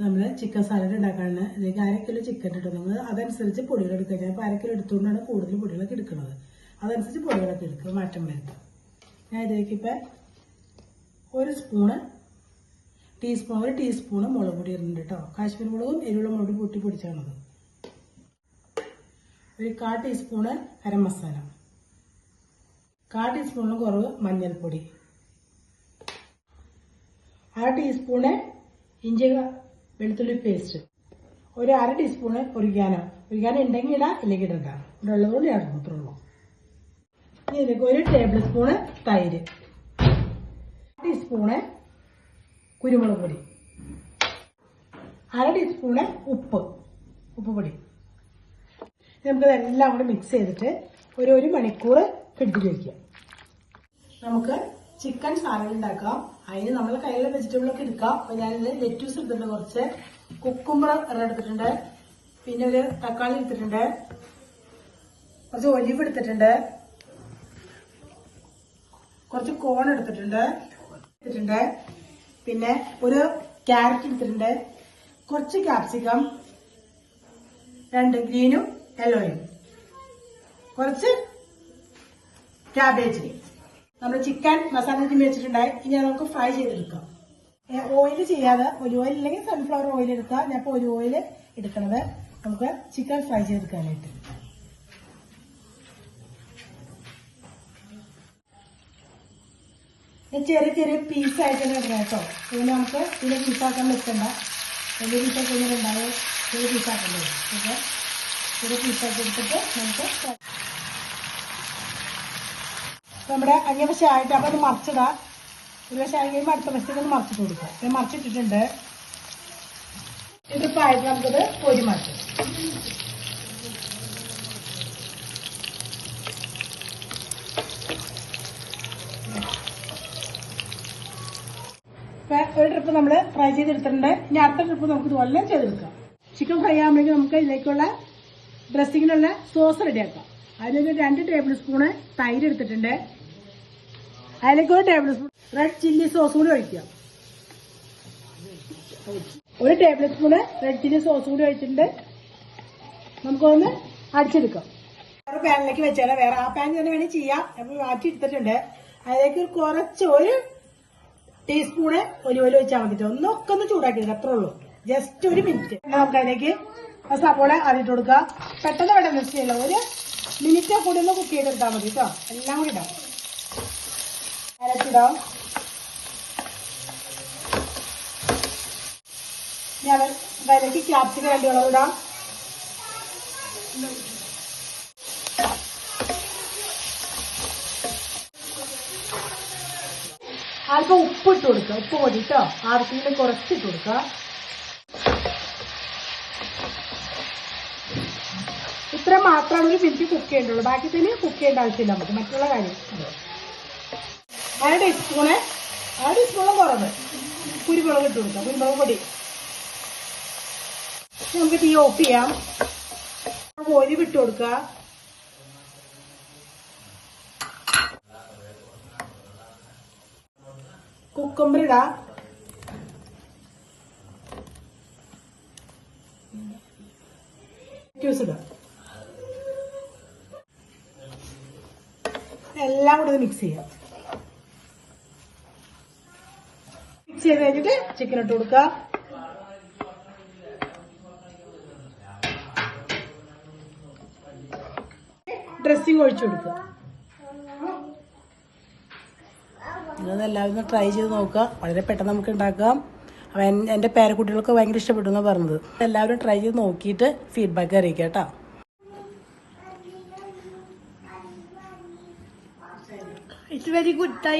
നമ്മൾ chicken salad ഉണ്ടാക്കാനാണ്. ഇതിലേക്ക് 1/2 കിലോ ചിക്കൻ ഇട്ടു. നമ്മൾ അതനുസരിച്ച് പൊടികൾ എടുക്കുക. ഞാൻ ഇപ്പോൾ 1/2 കിലോ എടുത്തുകൊണ്ടാണ് കൂടുതൽ പൊടികളൊക്കെ എടുക്കുന്നത്. അതനുസരിച്ച് പൊടികളൊക്കെ എടുക്കുക, മാറ്റം വരുത്തുക. ഞാൻ ഇതിലേക്ക് ഇപ്പം ഒരു ടീസ്പൂണ് മുളക് പൊടി ഇടുന്നുണ്ട് കേട്ടോ. കാശ്മീർ മുളകും എരിവുള്ള മുളക് പൊട്ടി പൊടിച്ചാണത്. ഒരു 1/4 ടീസ്പൂണ് ഗരം മസാല, 1/4 ടീസ്പൂണിന് കുറവ് മഞ്ഞൾപ്പൊടി, 1/2 ടീസ്പൂണ് ഇഞ്ചി വെളുത്തുള്ളി പേസ്റ്റ്, ഒരു 1/2 ടീസ്പൂണ് ഒറിഗാനോ ഉണ്ടെങ്കിൽ ഇടാം, ഇല്ലെങ്കിൽ ഇടണ്ട. ഇവിടെ ഉള്ളതുകൊണ്ട് ഞാൻ ഇടുന്നു, ഇത്രേ ഉള്ളൂ. ഇനി ഇതിലേക്ക് 1 ടേബിൾ സ്പൂണ് തൈര്, 1 ടീസ്പൂണ് കുരുമുളക് പൊടി, 1/2 ടീസ്പൂണ് ഉപ്പുപൊടി. നമുക്കിതെല്ലാം കൂടി മിക്സ് ചെയ്തിട്ട് ഒരു മണിക്കൂർ ഫ്രിഡ്ജിൽ വയ്ക്കാം. നമുക്ക് ചിക്കൻ സാലഡ് ഉണ്ടാക്കാം. അതിന് നമ്മൾ കയ്യിലുള്ള വെജിറ്റബിളൊക്കെ എടുക്കാം. അപ്പോൾ ഞാനിത് ലെറ്റ്യൂസ് എടുത്തിട്ടുണ്ട്, കുറച്ച് കുക്കുംബർ എടുത്തിട്ടുണ്ട്, പിന്നെ ഒരു തക്കാളി എടുത്തിട്ടുണ്ട്, കുറച്ച് ഒലിവ് എടുത്തിട്ടുണ്ട്, കുറച്ച് കോൺ എടുത്തിട്ടുണ്ട്, പിന്നെ ഒരു ക്യാരറ്റ് എടുത്തിട്ടുണ്ട്, കുറച്ച് ക്യാപ്സിക്കം, 2 ഗ്രീനും യെല്ലോയും, കുറച്ച് ക്യാബേജ്. നമ്മൾ ചിക്കൻ മസാല വെച്ചിട്ടുണ്ടായി. ഇനി നമുക്ക് ഫ്രൈ ചെയ്തെടുക്കാം. ഓയിൽ ചെയ്യാതെ, ഒലിവ് ഓയിൽ ഇല്ലെങ്കിൽ സൺഫ്ലവർ ഓയിൽ എടുക്കാം. ഞാൻ ഇപ്പോൾ ഒലിവ് ഓയിൽ എടുക്കണത് നമുക്ക് ചിക്കൻ ഫ്രൈ ചെയ്തെടുക്കാനായിട്ട്. ചെറിയ പീസായിട്ട് തന്നെ ഇടണം കേട്ടോ. പിന്നെ നമുക്ക് ഇതിനെ പീസാക്കാൻ വെക്കണ്ട. വലിയ പീസാക്കി കഴിഞ്ഞാലുണ്ടാവും, ചെറിയ പീസാക്കണ്ടേ. ഓക്കെ, ചെറിയ പീസാക്കി എടുത്തിട്ട് നമുക്ക് നമ്മുടെ അന്യവശമായിട്ട് അപ്പം അത് മറിച്ചിടാം. ഒരു വശമായി കഴിയുമ്പോൾ അടുത്ത വശത്തേക്ക് ഒന്ന് മറിച്ചിട്ട് കൊടുക്കുക. ഞാൻ മറിച്ചിട്ടിട്ടുണ്ട്. ഇതിപ്പോൾ ആയിട്ട് നമുക്കത് കോരി മാറ്റാം. ഇപ്പം ഒരു ട്രിപ്പ് നമ്മൾ ഫ്രൈ ചെയ്തെടുത്തിട്ടുണ്ട്. ഇനി അടുത്ത ട്രിപ്പ് നമുക്ക് ഇതുപോലെ ചെയ്തെടുക്കാം. ചിക്കൻ ഫ്രൈ ആകുമ്പോഴേക്കും നമുക്ക് ഇതിലേക്കുള്ള ഡ്രസ്സിങ്ങിനുള്ള സോസ് റെഡിയാക്കാം. അതിലൊരു 2 ടേബിൾ സ്പൂണ് തൈര് എടുത്തിട്ടുണ്ട്. അതിലേക്ക് 1 ടേബിൾ സ്പൂൺ റെഡ് ചില്ലി സോസും കൂടി ഒഴിക്കാം. 1 ടേബിൾ സ്പൂണ് റെഡ് ചില്ലി സോസും കൂടി ഒഴിച്ചിട്ടുണ്ട്. നമുക്കൊന്ന് അടിച്ചെടുക്കാം. വേറെ പാനിലേക്ക് വെച്ചാൽ വേറെ ആ പാൻ തന്നെ വേണമെങ്കിൽ ചെയ്യാം. നമ്മൾ മാറ്റി എടുത്തിട്ടുണ്ട്. അതിലേക്ക് കുറച്ച് 1 ടീസ്പൂണ് ഒലിവ് ഓയിൽ ഒഴിച്ചാൽ മതി. ഒന്നൊക്കെ ഒന്ന് ചൂടാക്കി എടുക്കാം, അത്രേ ഉള്ളൂ. Just 1 minute. നമുക്ക് അതിലേക്ക് സവോള ആദ്യം കൊടുക്കുക. പെട്ടെന്ന് മിക്സ് ചെയ്യില്ല, 1 മിനിറ്റ് കൂടി ഒന്ന് കുക്ക് ചെയ്തെടുത്താൽ മതി കേട്ടോ. എല്ലാം കൂടി ഇടാം, അരച്ചിടാം. ഞാൻ അതിലേക്ക് ക്യാപ്സിക്കം 2 കളർ ഇടാം. അല്പം ഉപ്പ് ഇട്ട് കൊടുക്കുക, ഉപ്പ് പൊടി കേട്ടോ. ആവശ്യത്തിന് കുറച്ചിട്ട് കൊടുക്കുക. ഇത്ര മാത്രമാണ് 1 മിനിറ്റ് കുക്ക് ചെയ്യേണ്ടുള്ളൂ. ബാക്കി തന്നെ കുക്ക് ചെയ്യേണ്ട ആവശ്യമില്ല നമുക്ക്. മറ്റുള്ള കാര്യം 1/2 ടീസ്പൂണ് കുറവ് കുരുമുളക് ഇട്ട് കൊടുക്കാം, കുരുമുളക് പൊടി. നമുക്ക് തീ ഓഫ് ചെയ്യാം. ഒലിവ് ഇട്ട് കൊടുക്കുക. കുക്കുംബർ ഇടാം. ഇടാം. എല്ലാം കൂടെ മിക്സ് ചെയ്യാം. മിക്സ് ചെയ്ത് കഴിഞ്ഞിട്ട് ചിക്കൻ ഇട്ട് കൊടുക്കുക. ഡ്രസ്സിങ് ഒഴിച്ചു കൊടുക്കുക. നിങ്ങളെല്ലാവരും ട്രൈ ചെയ്ത് നോക്കുക. വളരെ പെട്ടെന്ന് നമുക്ക് ഉണ്ടാക്കാം. അവൻ എൻ്റെ പേരക്കുട്ടികൾക്ക് ഭയങ്കര ഇഷ്ടപ്പെട്ടു എന്നാണ് പറഞ്ഞത്. എല്ലാവരും ട്രൈ ചെയ്ത് നോക്കിയിട്ട് ഫീഡ്ബാക്ക് അറിയിക്കാം കേട്ടോ. It's very good, Thai.